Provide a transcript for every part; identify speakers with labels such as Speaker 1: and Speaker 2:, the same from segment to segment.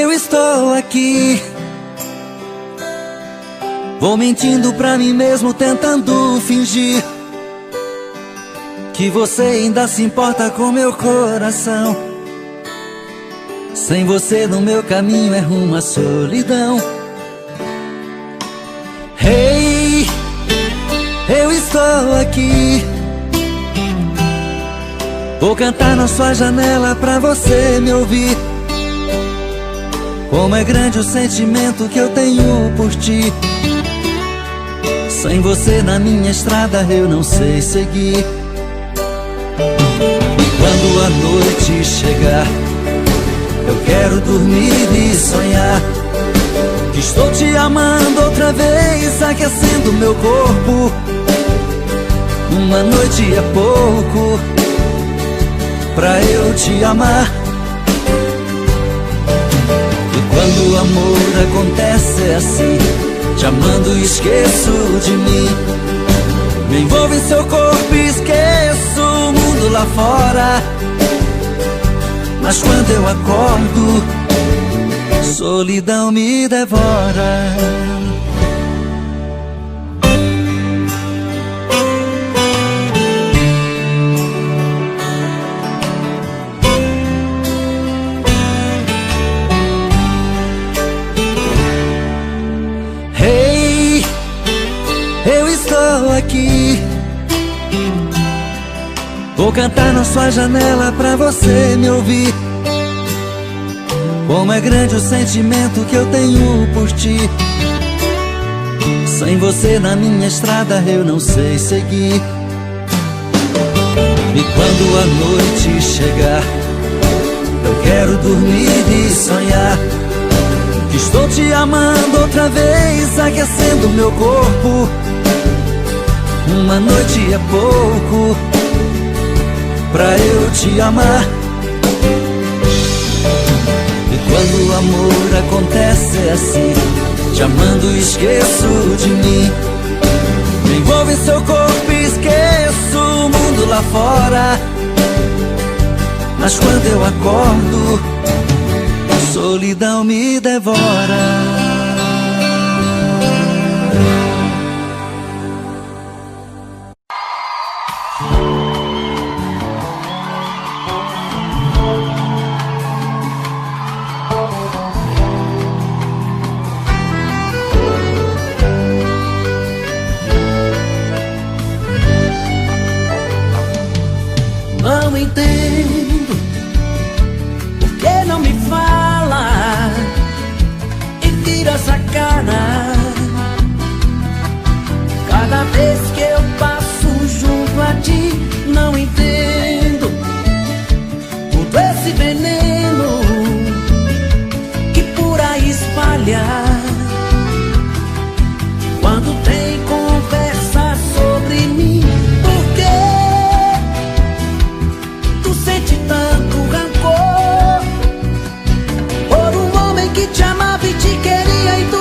Speaker 1: Eu estou aqui, vou mentindo pra mim mesmo, tentando fingir que você ainda se importa com meu coração. Sem você no meu caminho é rumo à solidão. Hey, eu estou aqui, vou cantar na sua janela pra você me ouvir. Como é grande o sentimento que eu tenho por ti. Sem você na minha estrada eu não sei seguir. E quando a noite chegar, eu quero dormir e sonhar que estou te amando outra vez, aquecendo meu corpo. Uma noite é pouco pra eu te amar. E quando o amor acontece é assim, te amando e esqueço de mim. Me envolvo em seu corpo e esqueço o mundo lá fora. Mas quando eu acordo, solidão me devora. Hey, eu estou aqui, vou cantar na sua janela pra você me ouvir. Como é grande o sentimento que eu tenho por ti. Sem você na minha estrada eu não sei seguir. E quando a noite chegar, eu quero dormir e sonhar que estou te amando outra vez, aquecendo meu corpo. Uma noite é pouco pra eu te amar. E quando o amor acontece é assim, te amando e esqueço de mim. Me envolvo em seu corpo e esqueço o mundo lá fora. Mas quando eu acordo, solidão me devora.
Speaker 2: Não entendo por que não me fala e vira essa cara. Cada vez que eu passo junto a ti, não entendo todo esse veneno que por aí espalha. Quando tem conversa sobre mim, por quê? Tanto rancor por um homem que te amava e te queria, e tu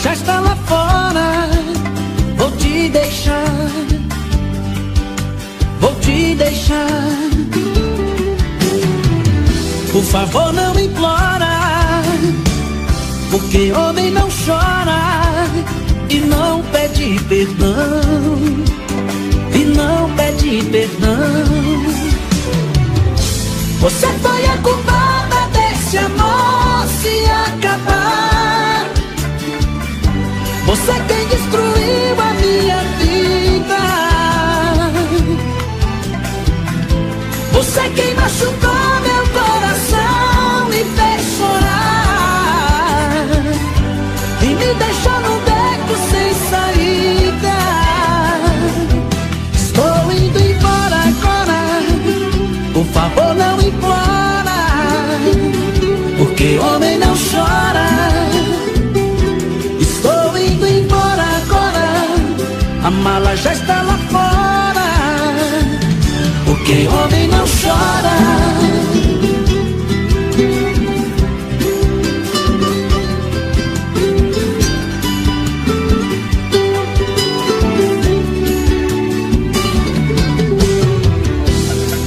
Speaker 2: já está lá fora. Vou te deixar, vou te deixar. Por favor, não implora, porque homem não chora e não pede perdão, e não pede perdão. Você foi a culpada desse amor se acabar. Você quem destruiu a minha vida. Você quem machucou meu coração e fez chorar, e me deixou num beco sem saída. Estou indo embora agora. Por favor, não implora, porque homem não chora. Estou indo embora agora. A mala já está lá fora, porque homem não chora.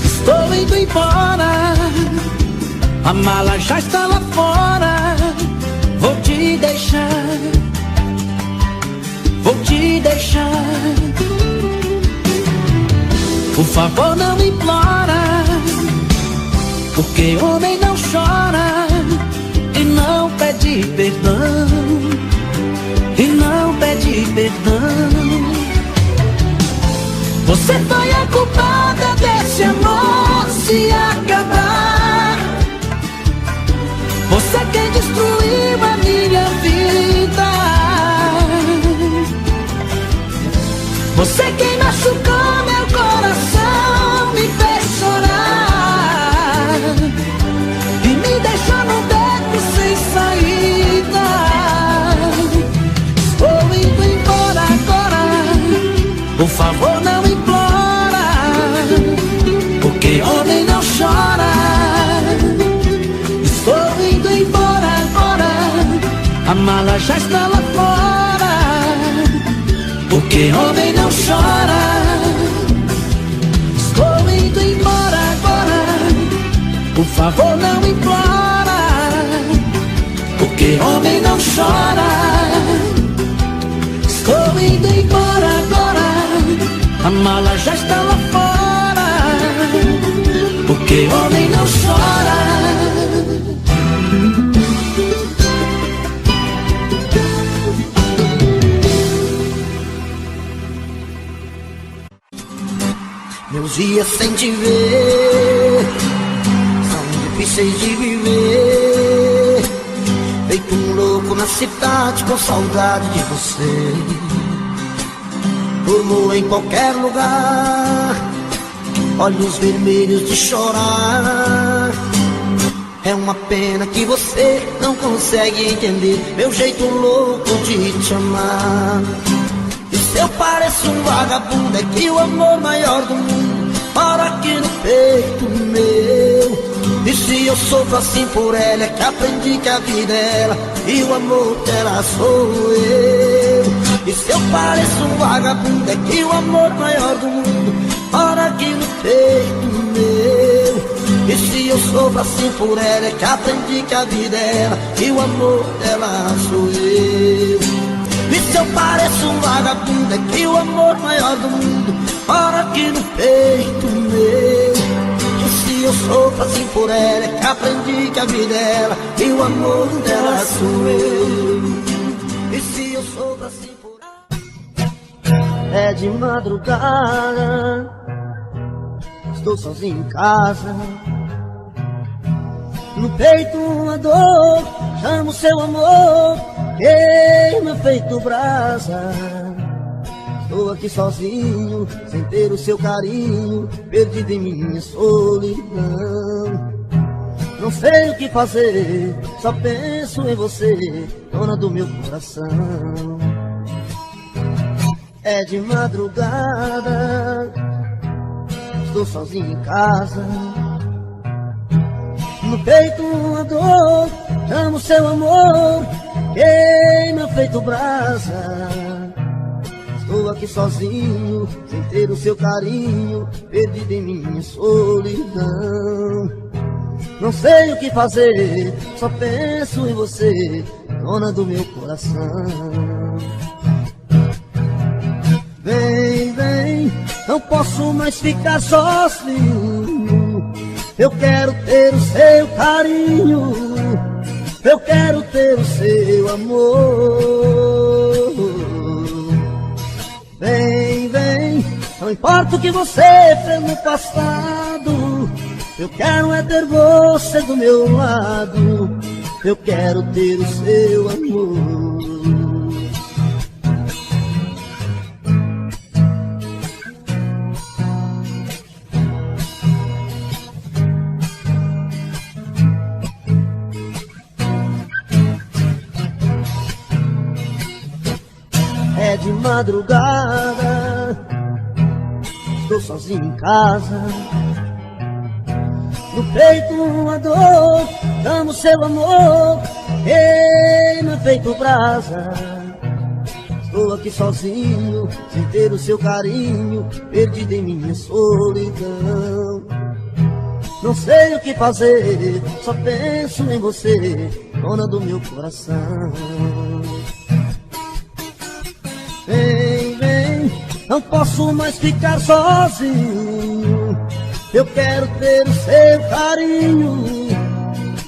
Speaker 2: Estou indo embora. A mala já está lá fora. Vou te deixar, vou te deixar. Por favor, não implora, porque homem não chora e não pede perdão, e não pede perdão. Você foi a culpada desse amor se acabar. Você quem destruiu a minha vida. Você quem machucou meu coração, me fez chorar e me deixou num beco sem saída. Estou indo embora agora. Por favor, não implora, porque homem não chora. Estou indo embora agora. A mala já está lá fora, porque homem não chora. Estou indo embora agora. Por favor, não implora, porque homem não chora. Estou indo embora agora. A mala já está lá fora, porque homem não chora.
Speaker 3: Meus dias sem te ver são difíceis de viver, feito um louco na cidade com saudade de você. Durmo em qualquer lugar, olhos vermelhos de chorar. É uma pena que você não consegue entender meu jeito louco de te amar. E se eu pareço um vagabundo, é que o amor maior do mundo mora aqui no peito meu. E se eu sofro assim por ela, é que aprendi que a vida é ela e o amor dela sou eu. E se eu pareço um vagabundo, é que o amor maior do mundo mora aqui no peito meu. E se eu sofro assim por ela, é que aprendi que a vida é ela e o amor dela sou eu. E se eu pareço um vagabundo, é que o amor maior do mundo mora aqui no peito meu. E se eu sofro assim por ela, é que aprendi que a vida é ela e o amor dela sou eu. E se eu sofro assim por ela, é de madrugada, estou sozinho em casa. No peito uma dor, chamo seu amor, queima feito brasa. Estou aqui sozinho, sem ter o seu carinho, perdido em minha solidão. Não sei o que fazer, só penso em você, dona do meu coração. É de madrugada, estou sozinho em casa. No peito uma dor, chamo seu amor, queima feito brasa. Estou aqui sozinho, sem ter o seu carinho, perdido em minha solidão. Não sei o que fazer, só penso em você, dona do meu coração. Vem, vem, não posso mais ficar sozinho. Eu quero ter o seu carinho, eu quero ter o seu amor. Vem, vem, não importa o que você fez no passado, eu quero é ter você do meu lado, eu quero ter o seu amor. É de madrugada, estou sozinho em casa. No peito uma dor, amo seu amor, queima feito brasa. Estou aqui sozinho, sem ter o seu carinho, perdido em minha solidão. Não sei o que fazer, só penso em você, dona do meu coração. Vem, vem, não posso mais ficar sozinho. Eu quero ter o seu carinho,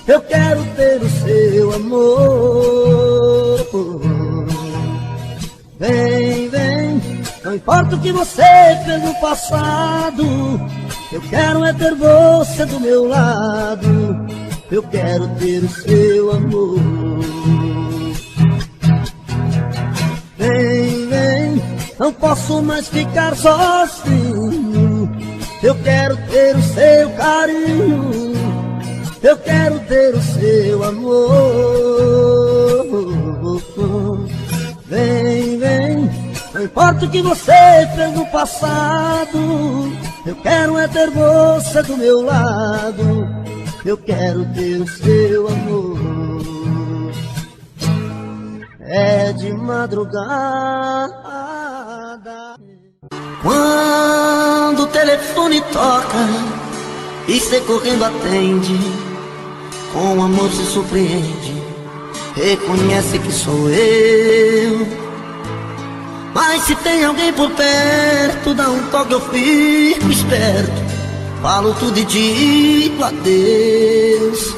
Speaker 3: eu quero ter o seu amor. Vem, vem, não importa o que você fez no passado, eu quero é ter você do meu lado, eu quero ter o seu amor. Vem, vem, não posso mais ficar sozinho. Eu quero ter o seu carinho, eu quero ter o seu amor. Vem, vem, não importa o que você fez no passado, eu quero é ter você do meu lado, eu quero ter o seu amor. É de madrugada, quando o telefone toca e cê correndo atende, com amor se surpreende, reconhece que sou eu. Mas se tem alguém por perto, dá um toque, eu fico esperto, falo tudo e digo adeus,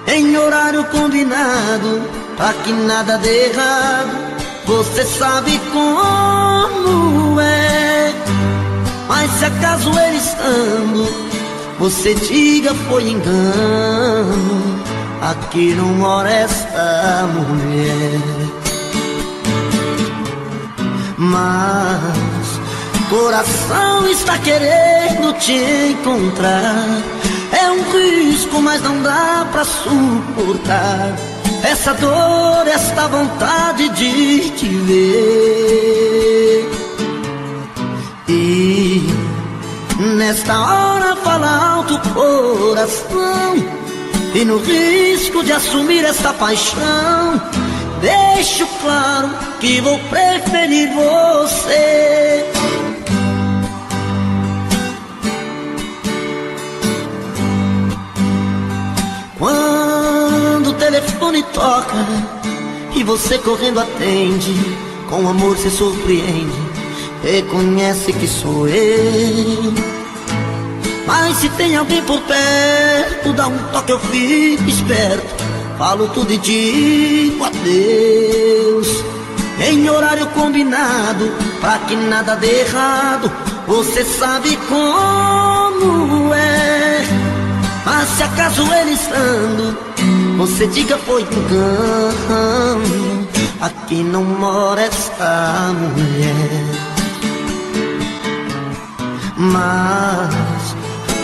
Speaker 3: em horário combinado, pra que nada dê errado. Você sabe como é, mas se acaso ele estando, você diga foi engano, aqui não mora esta mulher. Mas coração está querendo te encontrar, é um risco, mas não dá pra suportar essa dor, esta vontade de te ver. E nesta hora fala alto o coração, e no risco de assumir esta paixão, deixo claro que vou preferir você. Quando o telefone toca e você correndo atende, com amor se surpreende, reconhece que sou eu. Mas se tem alguém por perto, dá um toque, eu fico esperto, falo tudo e digo adeus, em horário combinado, pra que nada dê errado. Você sabe como é, mas se acaso ele estando, você diga foi engano, aqui não mora esta mulher. Mas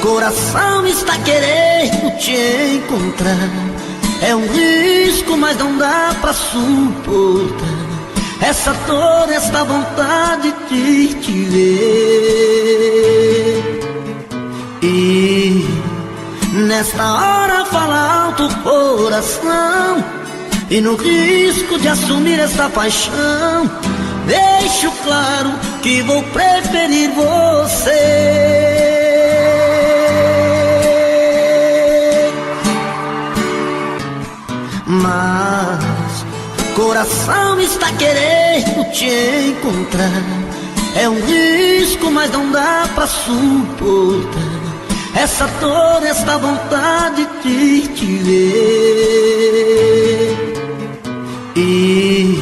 Speaker 3: coração está querendo te encontrar, é um risco, mas não dá pra suportar essa dor, esta vontade de te ver. E nesta hora fala alto o coração, E no risco de assumir esta paixão, deixo claro que vou preferir você. Mas coração está querendo te encontrar. É um risco, mas não dá pra suportar essa dor, essa vontade de te ver. E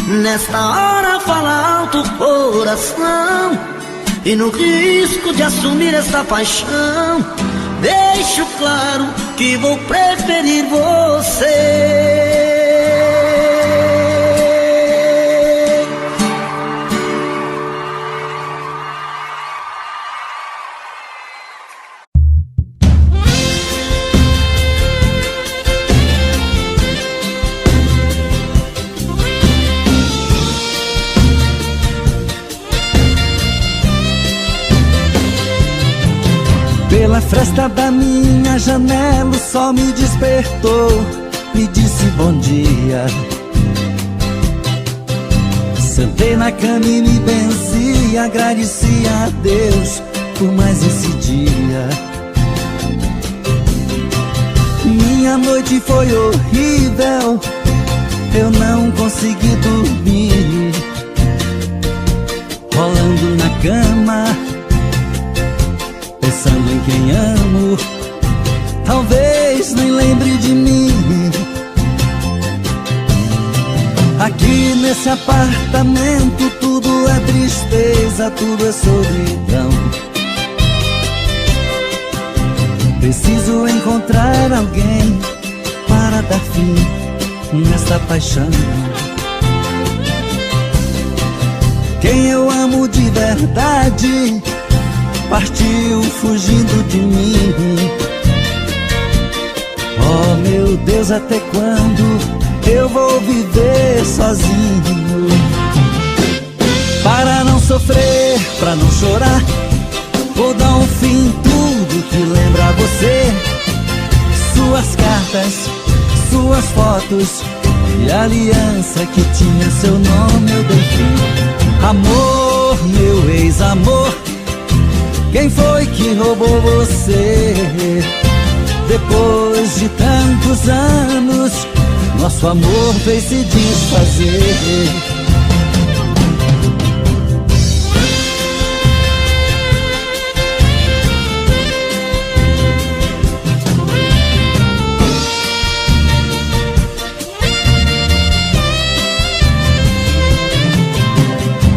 Speaker 3: nesta hora fala alto o coração. E no risco de assumir esta paixão, deixo claro que vou preferir você.
Speaker 1: Pela fresta da minha janela o sol me despertou, me disse bom dia. Sentei na cama e me benzi, agradeci a Deus por mais esse dia. Minha noite foi horrível, eu não consegui dormir, rolando na cama, pensando em quem amo, talvez nem lembre de mim. Aqui nesse apartamento tudo é tristeza, tudo é solidão. Preciso encontrar alguém para dar fim nesta paixão. Quem eu amo de verdade partiu fugindo de mim. Oh meu Deus, até quando eu vou viver sozinho? Para não sofrer, pra não chorar, vou dar um fim em tudo que lembra você. Suas cartas, suas fotos e a aliança que tinha seu nome eu dei fim. Amor, meu ex-amor, quem foi que roubou você? Depois de tantos anos, nosso amor fez se desfazer.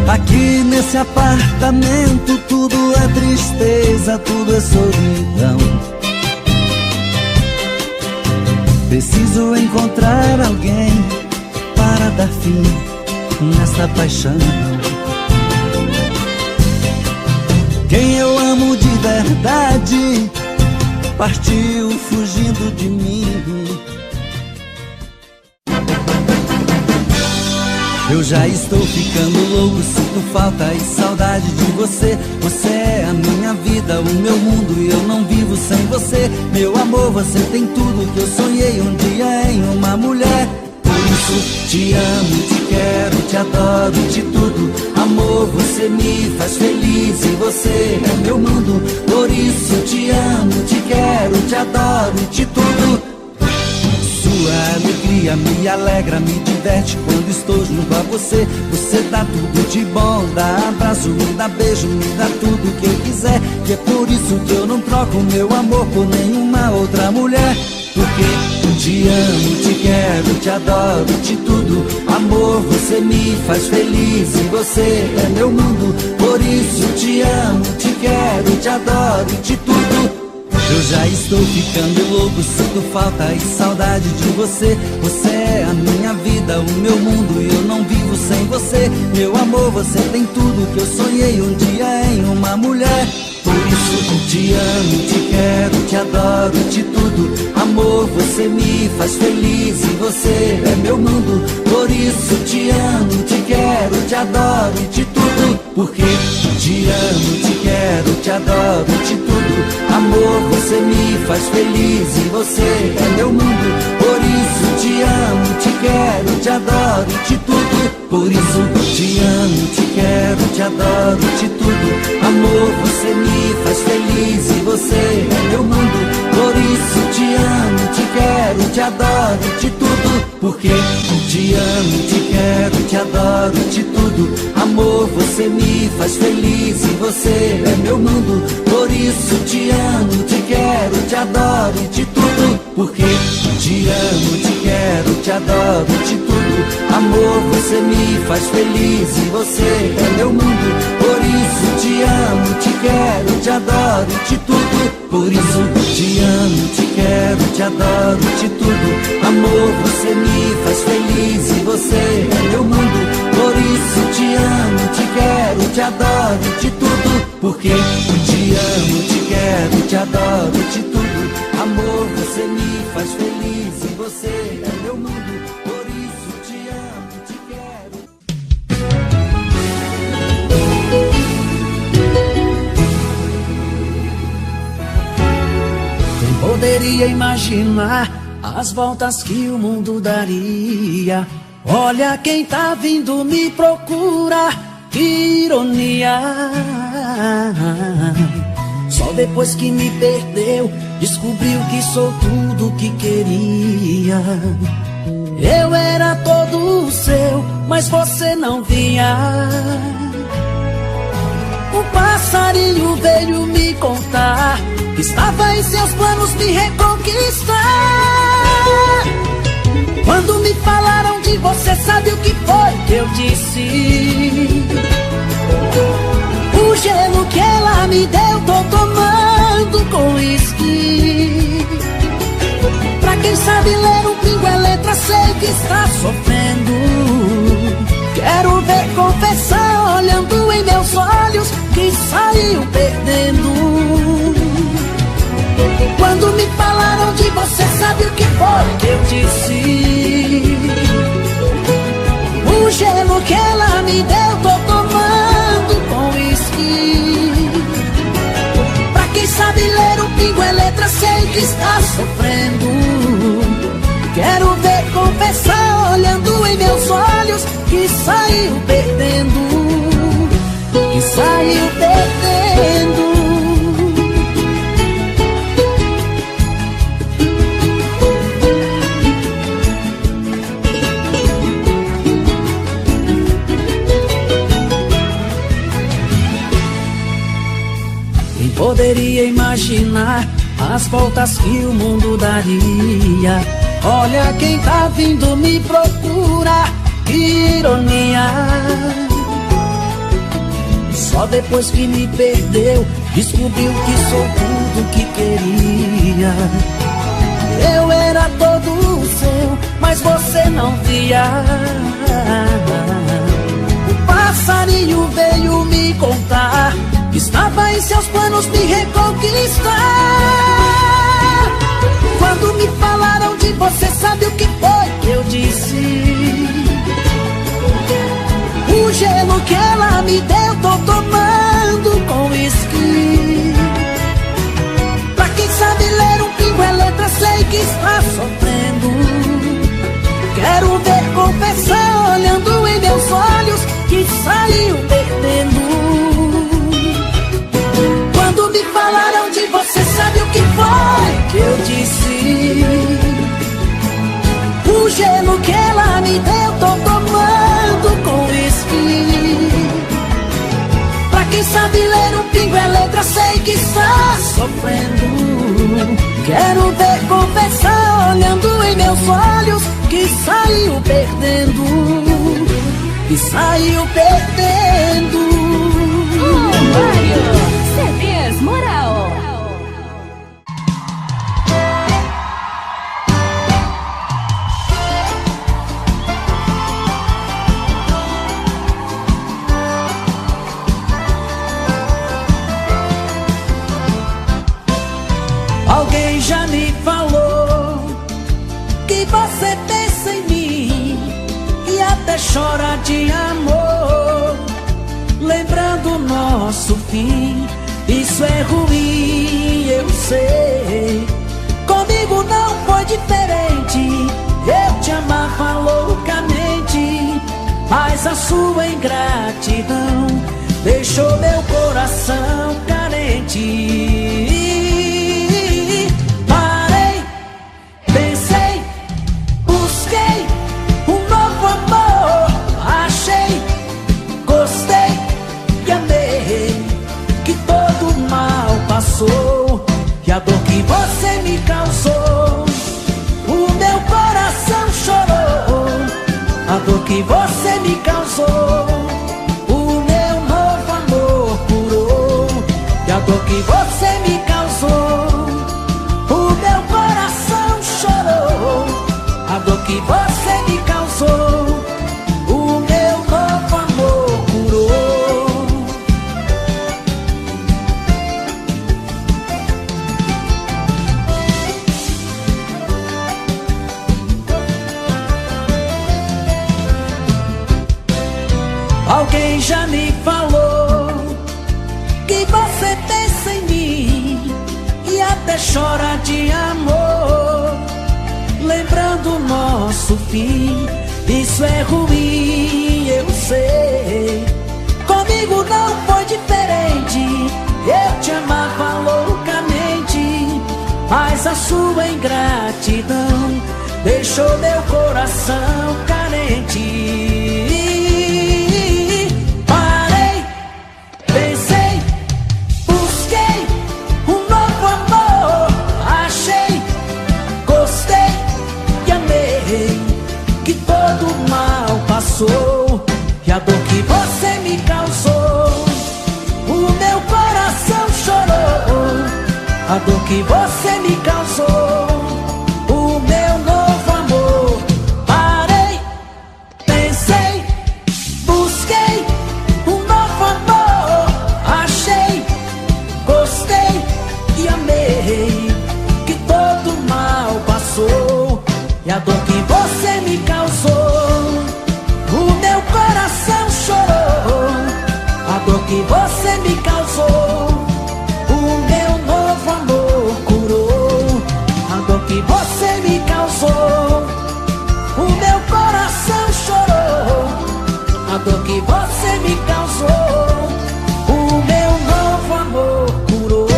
Speaker 1: Aqui nesse apartamento tudo é tristeza, tudo é solidão. Preciso encontrar alguém para dar fim nesta paixão. Quem eu amo de verdade partiu fugindo de mim. Eu já estou ficando louco, sinto falta e saudade de você. Você é a minha vida, o meu mundo e eu não vivo sem você. Meu amor, você tem tudo que eu sonhei um dia em uma mulher. Por isso te amo, te quero, te adoro, te tudo. Amor, você me faz feliz e você é meu mundo. Por isso te amo, te quero, te adoro, te tudo. Sua alegria me alegra, me diverte quando estou junto a você. Você dá tudo de bom, dá abraço, me dá beijo, me dá tudo que eu quiser. E é por isso que eu não troco meu amor por nenhuma outra mulher. Porque te amo, te quero, te adoro, te tudo. Amor, você me faz feliz e você é meu mundo. Por isso te amo, te quero, te adoro, te tudo. Eu já estou ficando louco, sinto falta e saudade de você. Você é a minha vida, o meu mundo e eu não vivo sem você. Meu amor, você tem tudo que eu sonhei um dia em uma mulher. Por isso te amo, te quero, te adoro, te tudo. Amor, você me faz feliz e você é meu mundo. Por isso te amo, te quero, te adoro, te tudo. Porque te amo, te quero, te adoro, te tudo. Amor, você me faz feliz e você é meu mundo. Por isso te amo, te quero, te adoro, te tudo. Por isso te amo, te quero, te adoro, te tudo. Amor, você me faz feliz e você é meu mundo. Por isso te amo, te quero, te adoro, te tudo. Porque te amo, te quero, te adoro, te tudo. Amor, você me faz feliz e você é meu mundo. Por isso te amo, te quero, te adoro, te tudo. Porque te amo, te quero, te adoro, te tudo. Amor, você me faz feliz e você é meu mundo. Por isso te amo, te quero, te adoro, te tudo. Por isso te amo, te quero, te adoro, te tudo. Amor, você me faz feliz e você é meu mundo. Por isso te amo, te quero, te adoro, te tudo. Porque te amo, te quero, te adoro, te tudo. Amor, você me faz feliz e você é meu mundo. Por isso te amo, te quero.
Speaker 2: Quem poderia imaginar as voltas que o mundo daria? Olha quem tá vindo me procurar, que ironia. Só depois que me perdeu, descobriu que sou tudo que queria. Eu era todo seu, mas você não via. Um passarinho veio me contar que estava em seus planos me reconquistar. Quando me falaram de você, sabe o que foi que eu disse? O gelo que ela me deu, tô tomando com uísque. Pra quem sabe ler um pingo é letra, sei que está sofrendo. Quero ver confessar, olhando em meus olhos, que saiu perdendo. Quando me falaram de você, sabe o que foi que eu disse? O gelo que ela me deu, tô tomando com uísque. Pra quem sabe ler um pingo é letra, sei que está sofrendo. Quero ver confessar, olhando em meus olhos, que saiu perdendo. Que saiu perdendo. Poderia imaginar as voltas que o mundo daria. Olha quem tá vindo me procurar, que ironia. Só depois que me perdeu, descobriu que sou tudo que queria. Eu era todo seu, mas você não via. O passarinho veio me contar que estava em seus planos me reconquistar. Quando me falaram de você, sabe o que foi que eu disse? O gelo que ela me deu, tô tomando com uísque. Pra quem sabe ler um pingo é letra, sei que está sofrendo. Quero ver confessar, olhando em meus olhos, que saiu perdendo. Quando me falaram de você, sabe o que foi que eu disse? O gelo que ela me deu, tô tomando com uísque. Pra quem sabe ler um pingo é letra, sei que está sofrendo. Quero ver confessar, olhando em meus olhos, que saiu perdendo. Que saiu perdendo.
Speaker 4: Mário CDs Moral.
Speaker 2: Alguém já me falou que você pensa em mim e até chora de amor, lembrando o nosso fim. Isso é ruim, eu sei. Comigo não foi diferente. Eu te amava mas a sua ingratidão deixou meu coração carente. Parei, pensei, busquei um novo amor, achei, gostei e amei, que todo mal passou, e a dor que você me causou, o meu coração chorou. A dor que você me causou, o meu novo amor curou. E a dor que você me causou, o meu coração chorou. A dor que você me causou, o meu novo amor curou. Alguém já me falou que você pensa em mim e até chora de amor, lembrando o nosso fim. Isso é ruim, eu sei. Comigo não foi diferente. Eu te amava loucamente, mas a sua ingratidão deixou meu coração carente. Que todo mal passou, e a dor que você me causou, o meu coração chorou. A dor que você me causou, o meu novo amor. Parei, pensei, busquei um novo amor, achei, gostei e amei, que todo mal passou, e a dor que você me causou, o meu coração chorou. A dor que você me causou, o meu novo amor curou. A dor que você me causou, o meu coração chorou. A dor que você me causou, o meu novo amor curou.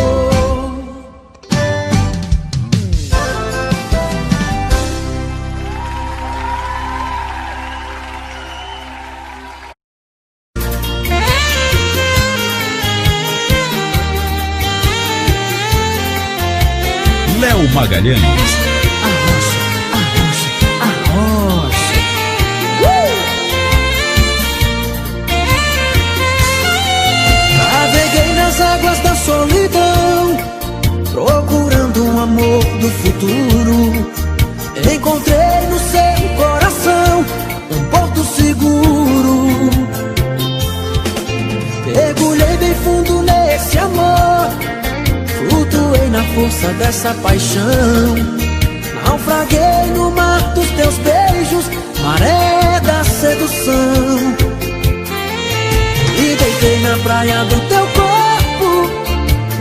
Speaker 5: Léo Magalhães.
Speaker 2: Arrocha, arrocha, arrocha. Naveguei nas águas da solidão, procurando um amor do futuro. Encontrei no seu coração um porto seguro. Mergulhei bem fundo nesse amor, flutuei na força dessa paixão. Naufraguei no mar dos teus beijos, maré da sedução. E deitei na praia do teu corpo,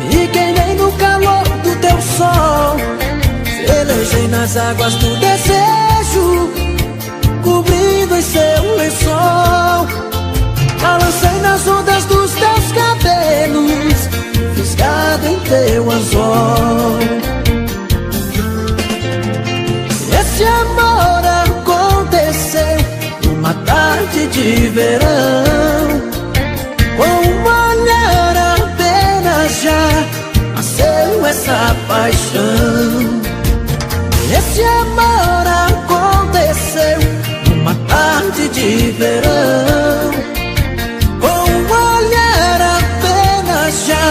Speaker 2: me queimei no calor do teu sol. Velejei nas águas do desejo, cobrindo em seu lençol. Balancei nas ondas dos teus cabelos, fisgado em teu anzol. Esse amor aconteceu numa tarde de verão. Com um olhar apenas já nasceu essa paixão. Esse amor aconteceu numa tarde de verão. Com um olhar apenas já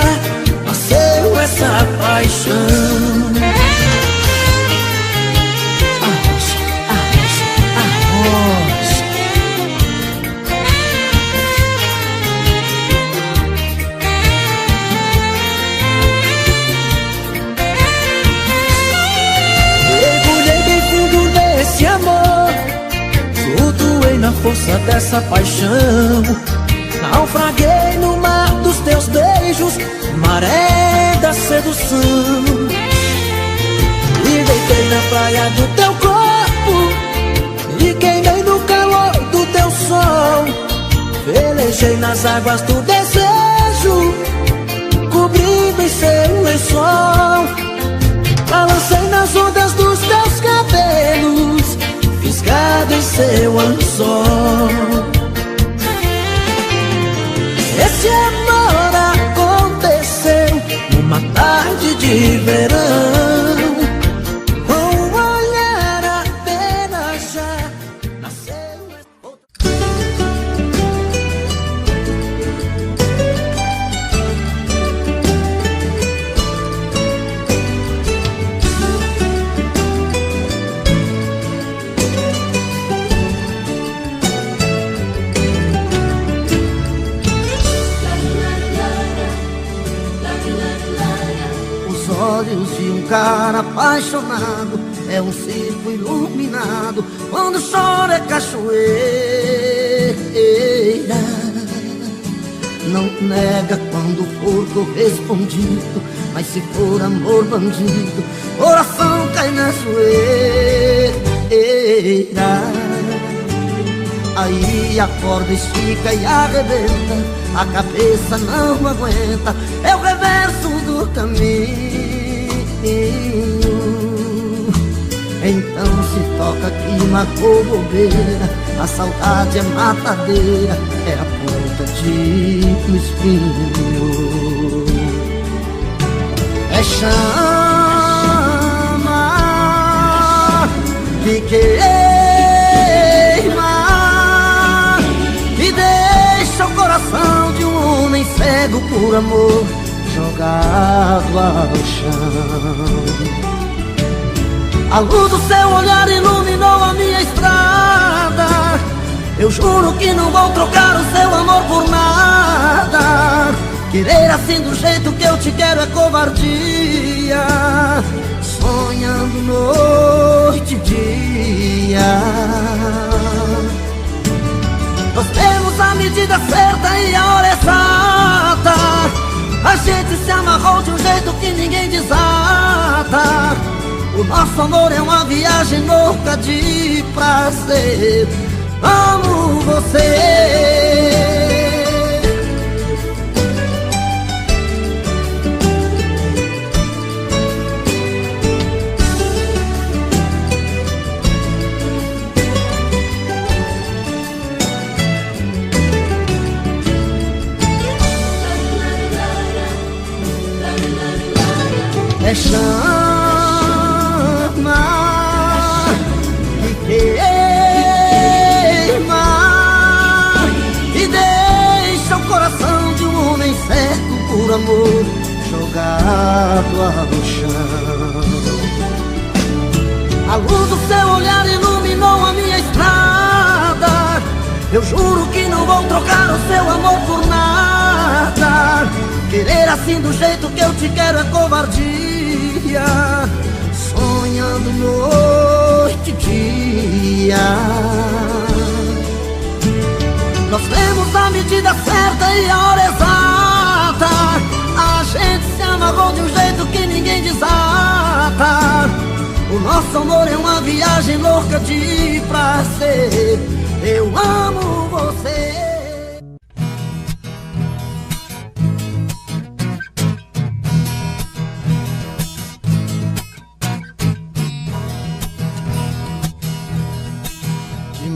Speaker 2: nasceu essa paixão. Arrocha, arrocha, arrocha. Mergulhei bem fundo nesse amor, flutuei na força dessa paixão. Naufraguei no mar dos teus beijos, maré da sedução. E deitei na praia do teu corpo, e queimei no calor do teu sol. velejei nas águas do desejo, cobri-me em seu lençol, balancei nas ondas dos teus cabelos, fisgado em seu anzol. Esse amor aconteceu numa tarde de verão, com um olhar apenas já nasceu.
Speaker 3: Olhos de um cara apaixonado é um circo iluminado, quando chora é cachoeira. Não nega quando for correspondido, mas se for amor bandido, coração cai na zoeira. Aí a corda estica e arrebenta, a cabeça não aguenta, é o reverso do caminho. Então se toca que marcou bobeira, a saudade é matadeira, é a ponta de um espinho. É chama que queima, que deixa o coração de um homem cego por amor jogado ao chão. A luz do seu olhar iluminou a minha estrada, eu juro que não vou trocar o seu amor por nada. Querer assim do jeito que eu te quero é covardia, sonhando noite e dia. Nós temos a medida certa e a hora exata, a gente se amarrou de um jeito que ninguém desata. O nosso amor é uma viagem louca de prazer. Amo você. É chama que queima e deixa o coração de um homem cego por amor jogado ao chão. A luz do seu olhar iluminou a minha estrada, eu juro que não vou trocar o seu amor por nada. Querer assim do jeito que eu te quero é covardia, sonhando noite e dia. Nós temos a medida certa e a hora exata, a gente se amarrou de um jeito que ninguém desata. O nosso amor é uma viagem louca de prazer. Eu amo você.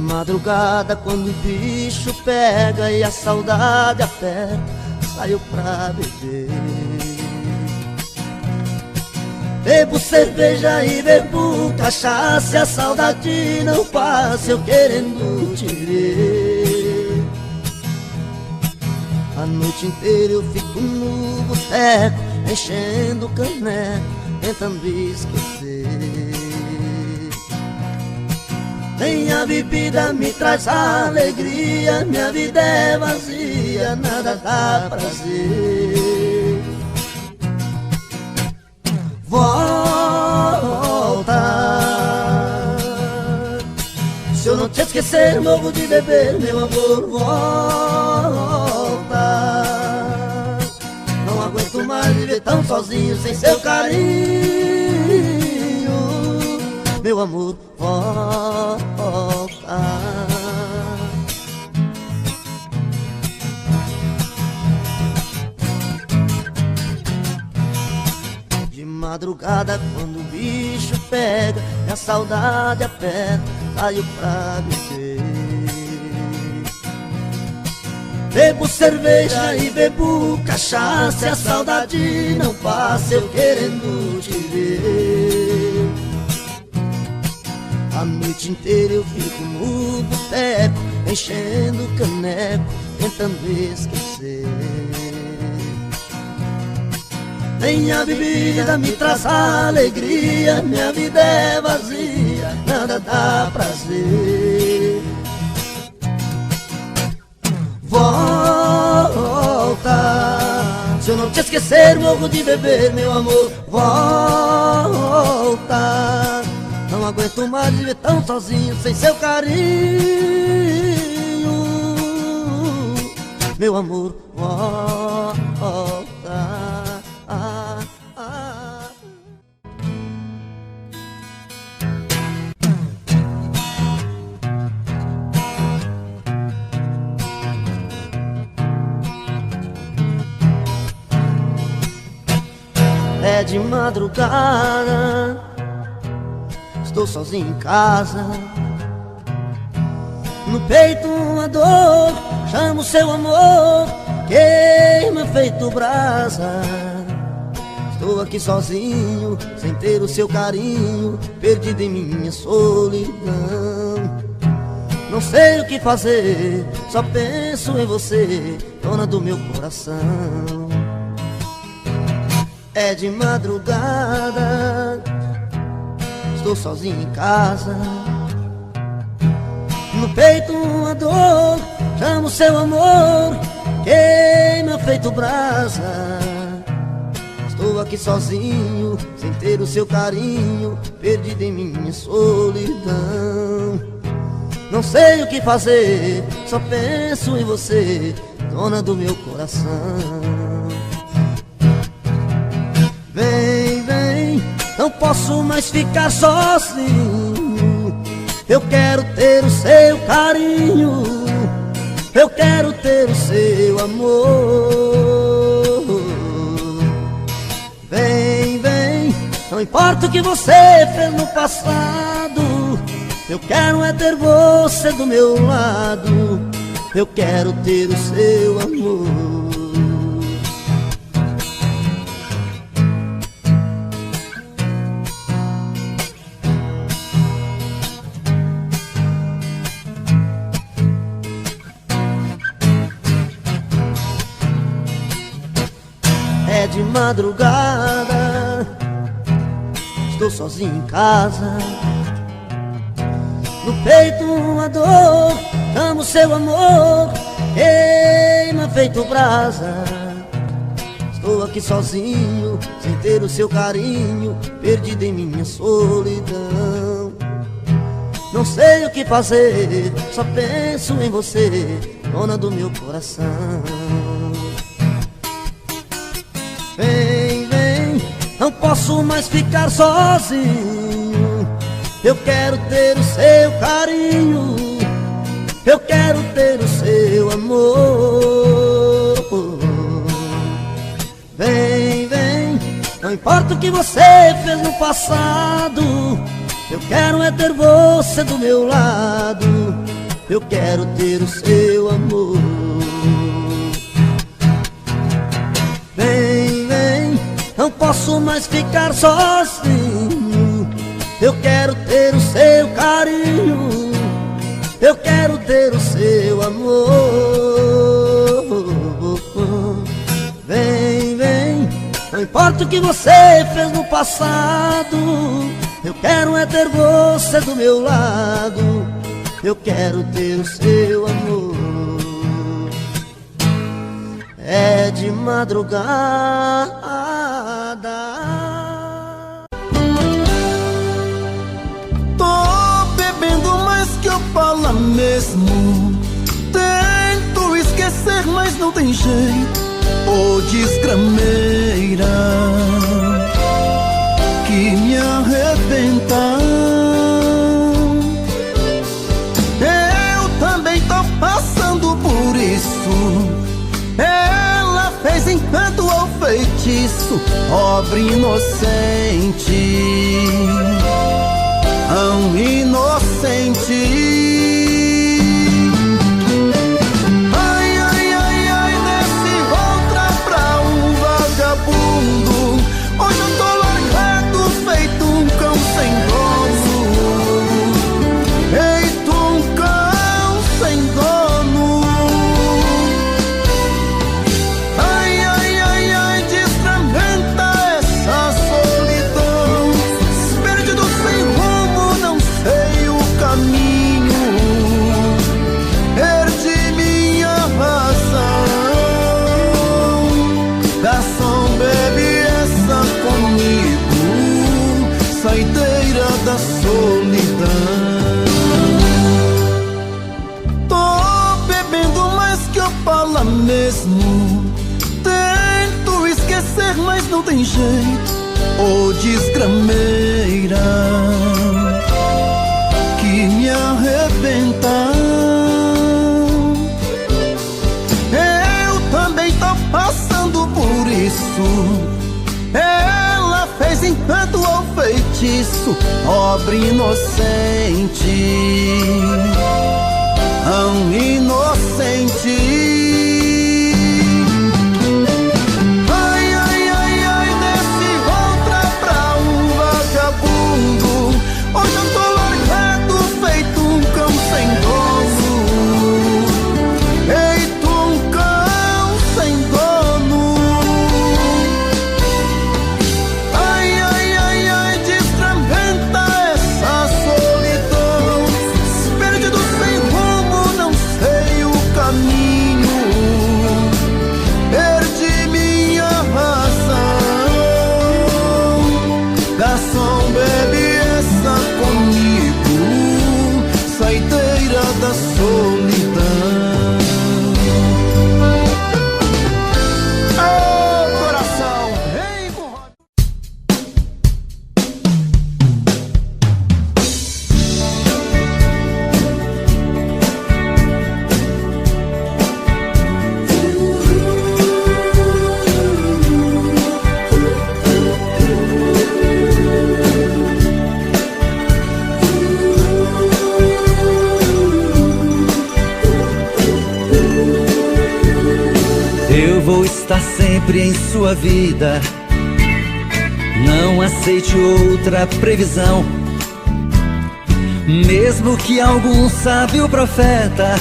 Speaker 3: Madrugada, quando o bicho pega e a saudade aperta, saio pra beber. Bebo cerveja e bebo cachaça, a saudade não passa, eu querendo te ver. A noite inteira eu fico no boteco, enchendo o caneco, tentando esquecer. Nem a bebida me traz alegria, minha vida é vazia, nada dá prazer. Volta, se eu não te esquecer, morro de beber, meu amor, volta. Não aguento mais viver tão sozinho, sem seu carinho. Meu amor, volta. madrugada quando o bicho pega e a saudade aperta, saio pra beber. Bebo cerveja e bebo cachaça, e a saudade não passa, eu querendo te ver. A noite inteira eu fico no boteco, enchendo o caneco, tentando esquecer. Nem a bebida me traz alegria, minha vida é vazia, nada dá prazer. Volta, se eu não te esquecer morro de beber, meu amor. Volta, não aguento mais viver tão sozinho sem seu carinho, meu amor. Volta. É de madrugada, estou sozinho em casa. No peito uma dor, chamo seu amor, queima feito brasa. Estou aqui sozinho, sem ter o seu carinho, perdido em minha solidão. Não sei o que fazer, só penso em você, dona do meu coração. É de madrugada, estou sozinho em casa. No peito uma dor, chamo seu amor, queima feito brasa. Estou aqui sozinho, sem ter o seu carinho, perdido em minha solidão. Não sei o que fazer, só penso em você, dona do meu coração. Vem, vem, não posso mais ficar sozinho. Eu quero ter o seu carinho, eu quero ter o seu amor. Vem, vem, não importa o que você fez no passado, eu quero é ter você do meu lado, eu quero ter o seu amor. É de madrugada, estou sozinho em casa. No peito uma dor, amo seu amor, queima feito brasa. Estou aqui sozinho, sem ter o seu carinho, perdido em minha solidão. Não sei o que fazer, só penso em você, dona do meu coração. Vem, vem, não posso mais ficar sozinho. Eu quero ter o seu carinho, eu quero ter o seu amor. Vem, vem, não importa o que você fez no passado, eu quero é ter você do meu lado, eu quero ter o seu amor. Vem, vem, não posso mais ficar sozinho. Eu quero ter o seu carinho, eu quero ter o seu amor. Vem, vem, não importa o que você fez no passado, eu quero é ter você do meu lado, eu quero ter o seu amor. É de madrugada.
Speaker 6: Tô bebendo mais que eu falo mesmo. Tento esquecer, mas não tem jeito. Ô desgrameira que me arrebenta. Eu também tô passando por isso. Ela fez encanto ao feitiço. feitiço, pobre inocente, tão inocente. Ai, ai, ai, ai, desse outra pra um vagabundo. Hoje eu tô largado, feito um cão sem dono. Feito um cão sem dono. Ai, ai, ai, ai, destramenta essa solidão. Perdido sem rumo, não sei o caminho. Perdi minha razão. Garçom, bebe essa comigo, saideira da solidão. Tô bebendo mais que eu falo mesmo. Tento esquecer, mas não tem jeito. Ô desgrameira que me arrebenta. Eu também tô passando por isso. Ela fez encanto ou feitiço, pobre inocente, tão inocente. Ai, ai, ai, ai, desse outra pra um vagabundo. Hoje eu tô largado, feito um cão sem dono. Feito um cão sem dono. Ai, ai, ai, ai, destramenta essa solidão. Perdido sem rumo, não sei o caminho. Perdi minha razão. Garçom, bebe essa comigo, saideira da solidão. Ô coração, vem com roda.
Speaker 1: Eu vou estar sempre em sua vida. Não aceite outra previsão. Mesmo que algum sábio profeta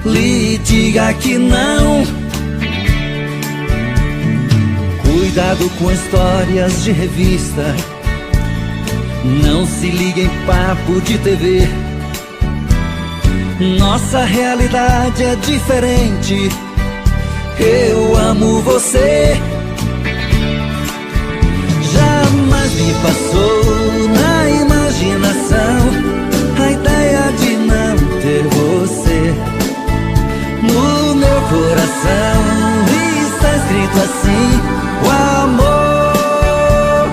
Speaker 1: lhe diga que não. Cuidado com histórias de revista. Não se ligue em papo de TV. Nossa realidade é diferente. Eu amo você. Jamais me passou na imaginação a ideia de não ter você. No meu coração está escrito assim: o amor,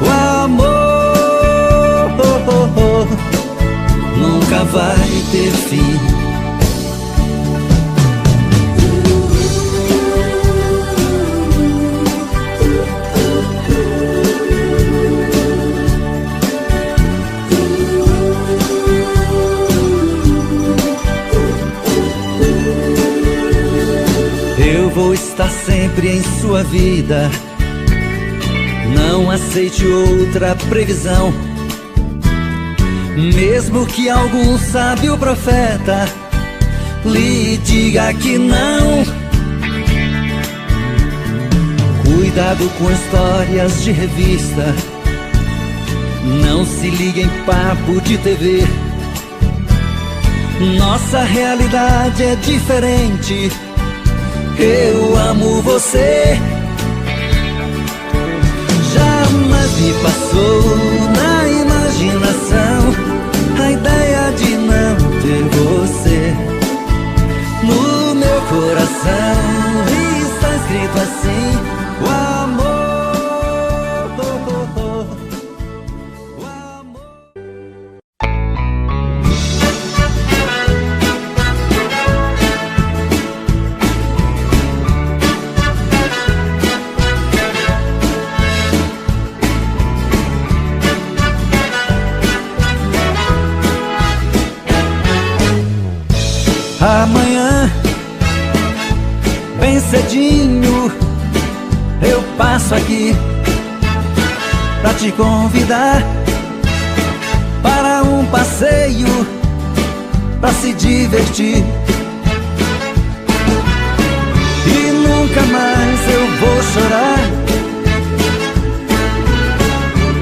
Speaker 1: o amor nunca vai ter fim. Eu vou estar sempre em sua vida. Não aceite outra previsão. Mesmo que algum sábio profeta lhe diga que não. Cuidado com histórias de revista. Não se ligue em papo de TV. Nossa realidade é diferente. Eu amo você. Jamais me passou na imaginação a ideia de não ter você. No meu coração está escrito assim: o amor, o amor. cedinho eu passo aqui pra te convidar para um passeio, pra se divertir. E nunca mais eu vou chorar.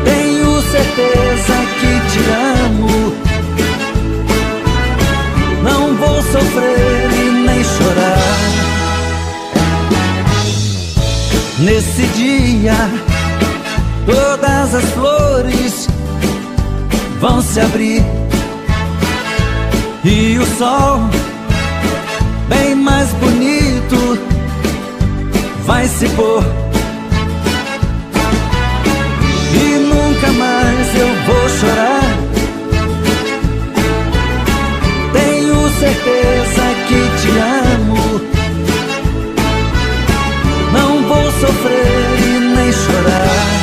Speaker 1: Tenho certeza que te amo. Não vou sofrer e nem chorar. Nesse dia, todas as flores vão se abrir e o sol, bem mais bonito, vai se pôr. E nunca mais eu vou chorar. Tenho certeza que te amo. Não vou sofrer e nem chorar.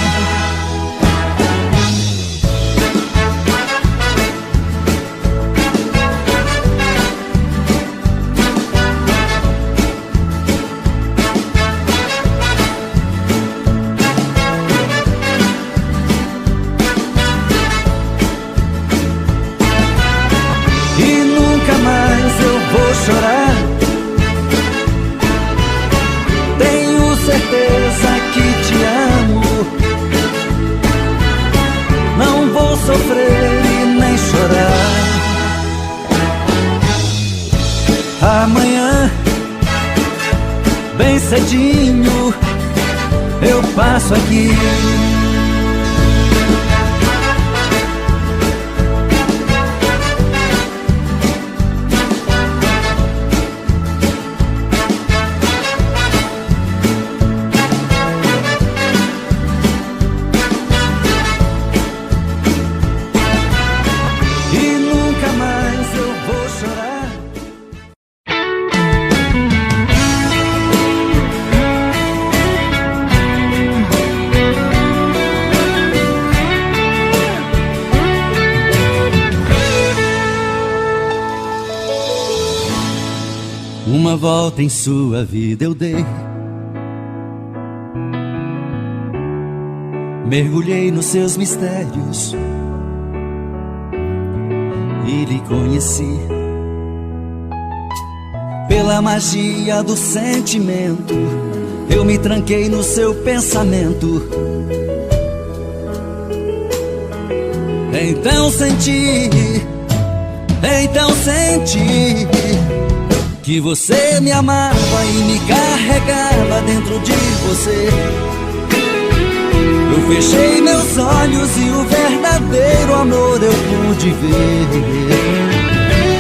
Speaker 1: Chorar. Tenho certeza que te amo. Não vou sofrer e nem chorar. Amanhã, bem cedinho, eu passo aqui. Uma volta em sua vida eu dei, mergulhei nos seus mistérios e lhe conheci. Pela magia do sentimento, eu me tranquei no seu pensamento. Então senti que você me amava e me carregava dentro de você. Eu fechei meus olhos e o verdadeiro amor eu pude ver.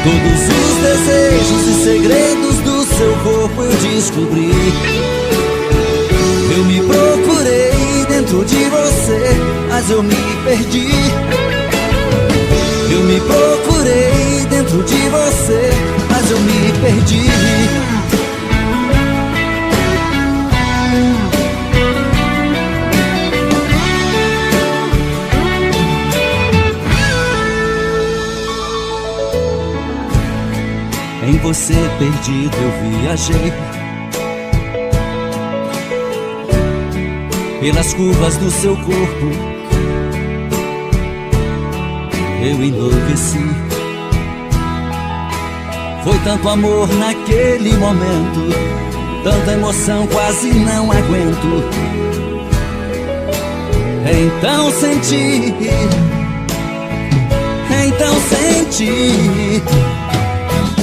Speaker 1: Todos os desejos e segredos do seu corpo eu descobri. Eu me procurei dentro de você, mas eu me perdi. Eu me procurei dentro de você, mas eu me perdi. Em você perdido eu viajei, pelas curvas do seu corpo eu enlouqueci. Foi tanto amor naquele momento, tanta emoção quase não aguento. Então senti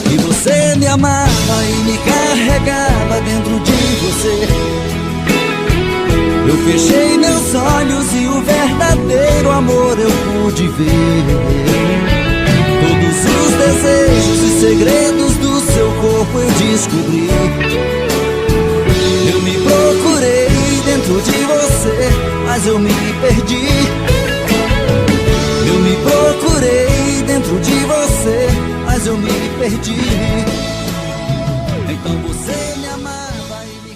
Speaker 1: que você me amava e me carregava dentro de você. Eu fechei meus olhos e o verdadeiro amor eu pude ver. Todos os desejos e segredos do seu corpo eu descobri. Eu me procurei dentro de você, mas eu me perdi. Eu me procurei dentro de você, mas eu me perdi. Então você me amava e me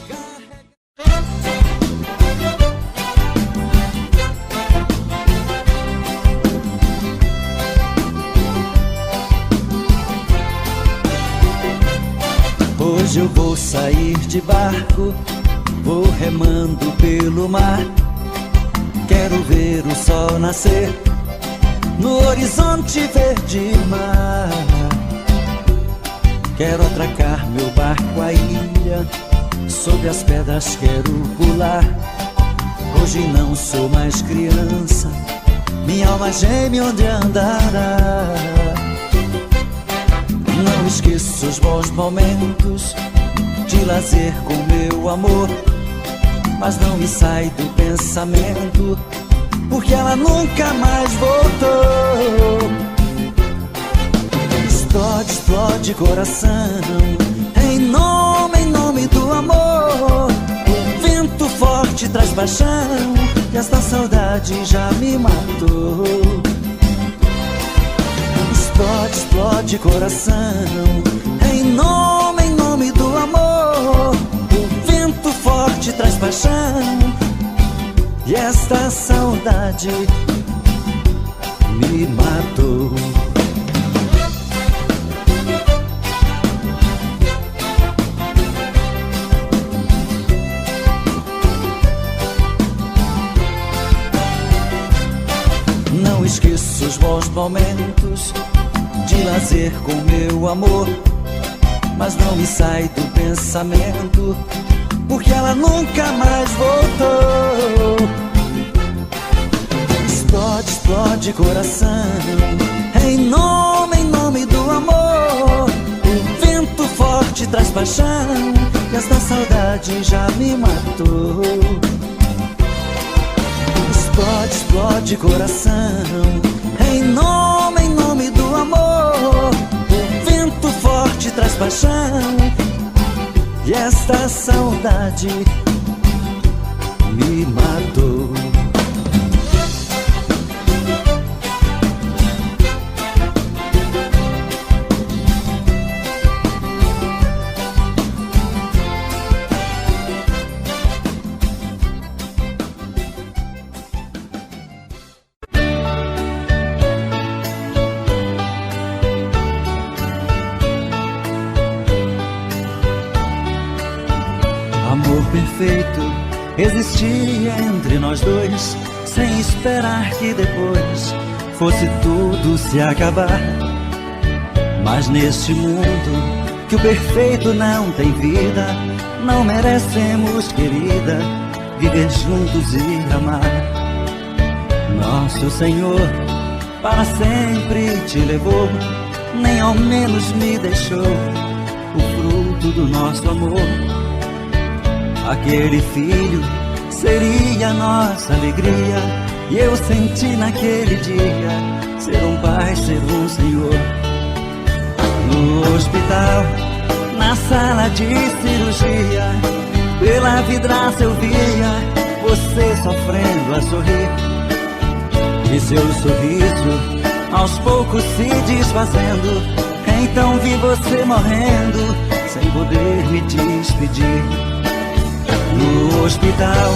Speaker 1: Hoje eu vou sair de barco, vou remando pelo mar. Quero ver o sol nascer no horizonte verde mar. Quero atracar meu barco à ilha, sobre as pedras quero pular. Hoje não sou mais criança, minha alma geme onde andará. Não esqueço os bons momentos de lazer com meu amor, mas não me sai do pensamento, porque ela nunca mais voltou. Explode, explode coração, em nome do amor. O vento forte traz paixão, e esta saudade já me matou. Explode, explode coração, em nome do amor. O vento forte traz paixão, e esta saudade me matou. Não esqueço os bons momentos de lazer com meu amor, mas não me sai do pensamento, porque ela nunca mais voltou. Explode, explode coração, em nome do amor. O vento forte traz paixão, e esta saudade já me matou. Explode, explode coração, em nome do amor. O vento forte traz paixão, e esta saudade me matou. Amor perfeito existia entre nós dois, sem esperar que depois fosse tudo se acabar. Mas neste mundo que o perfeito não tem vida, não merecemos, querida, viver juntos e amar. Nosso Senhor para sempre te levou, nem ao menos me deixou o fruto do nosso amor. Aquele filho seria nossa alegria, e eu senti naquele dia ser um pai, ser um senhor. No hospital, na sala de cirurgia, pela vidraça eu via você sofrendo a sorrir, e seu sorriso aos poucos se desfazendo. Então vi você morrendo, sem poder me despedir. No hospital,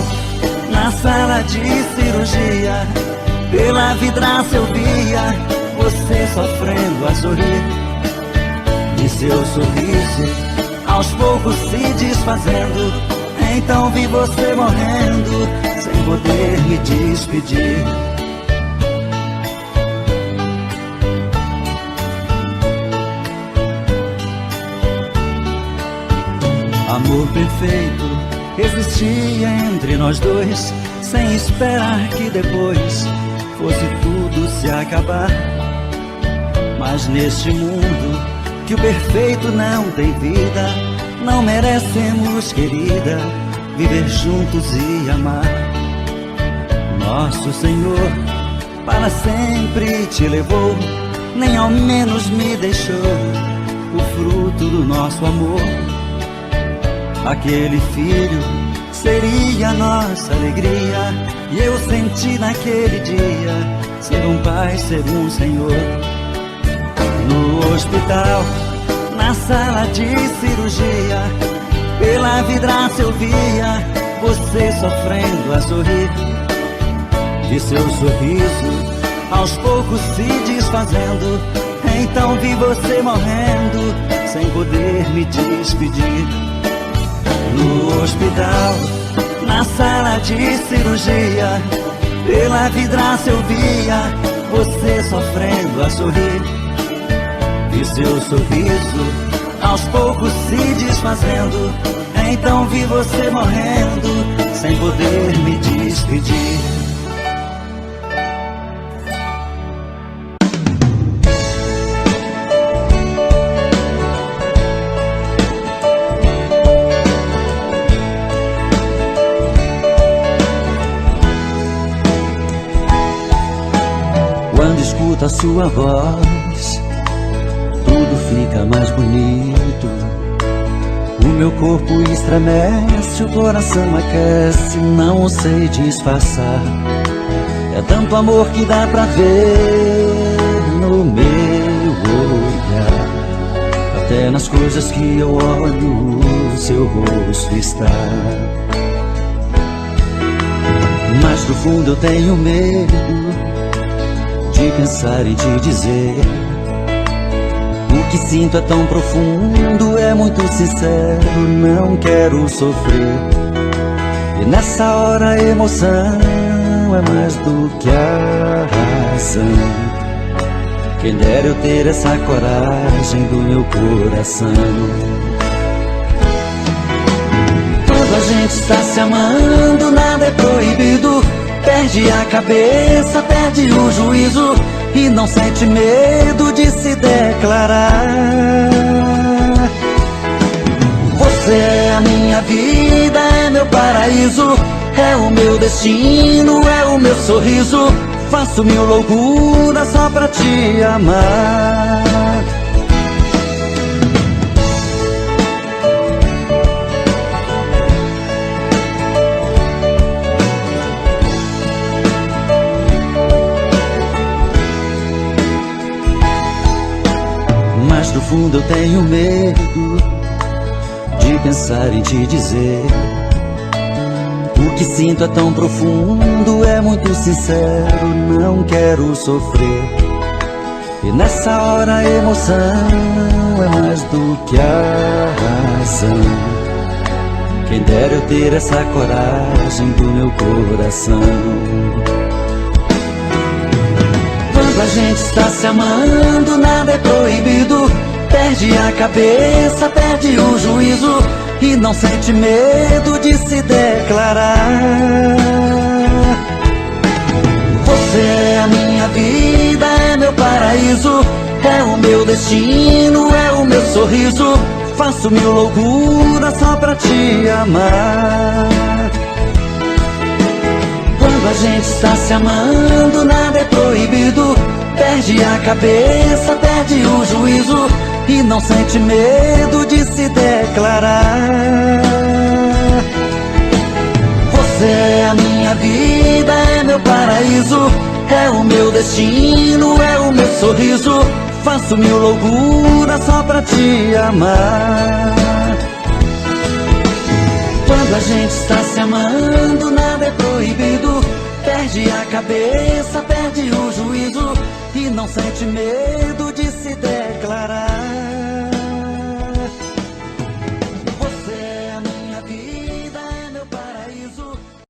Speaker 1: na sala de cirurgia, pela vidraça eu via você sofrendo a sorrir, e seu sorriso aos poucos se desfazendo. Então vi você morrendo, sem poder me despedir. Amor perfeito existia entre nós dois, sem esperar que depois fosse tudo se acabar. Mas neste mundo que o perfeito não tem vida, não merecemos, querida, viver juntos e amar. Nosso Senhor para sempre te levou, nem ao menos me deixou o fruto do nosso amor. Aquele filho seria nossa alegria, e eu senti naquele dia ser um pai, ser um senhor. No hospital, na sala de cirurgia, pela vidraça eu via você sofrendo a sorrir, e seu sorriso aos poucos se desfazendo. Então vi você morrendo, sem poder me despedir. No hospital, na sala de cirurgia, pela vidraça eu via você sofrendo a sorrir. E seu sorriso aos poucos se desfazendo. Então vi você morrendo, sem poder me despedir. Quando escuto a sua voz, tudo fica mais bonito. O meu corpo estremece, o coração aquece, não sei disfarçar. É tanto amor que dá pra ver no meu olhar. Até nas coisas que eu olho, o seu rosto está. Mas no fundo eu tenho medo de pensar e te dizer. O que sinto é tão profundo, é muito sincero, não quero sofrer. E nessa hora a emoção é mais do que a razão. Quem dera eu ter essa coragem do meu coração. Quando a gente está se amando, nada é proibido. Perde a cabeça, perde o juízo e não sente medo de se declarar. Você é a minha vida, é meu paraíso, é o meu destino, é o meu sorriso. Faço mil loucuras só pra te amar. Mas no fundo eu tenho medo de pensar em te dizer. O que sinto é tão profundo, é muito sincero, não quero sofrer. E nessa hora a emoção é mais do que a razão. Quem dera eu ter essa coragem do meu coração. Quando a gente está se amando, nada é proibido. Perde a cabeça, perde o juízo e não sente medo de se declarar. Você é a minha vida, é meu paraíso, é o meu destino, é o meu sorriso. Faço mil loucuras só pra te amar. Quando a gente está se amando, nada é proibido. Perde a cabeça, perde o juízo e não sente medo de se declarar. Você é a minha vida, é meu paraíso, é o meu destino, é o meu sorriso. Faço mil loucuras só pra te amar. Quando a gente está se amando, nada é proibido. Perde a cabeça, perde o juízo e não sente medo de se declarar.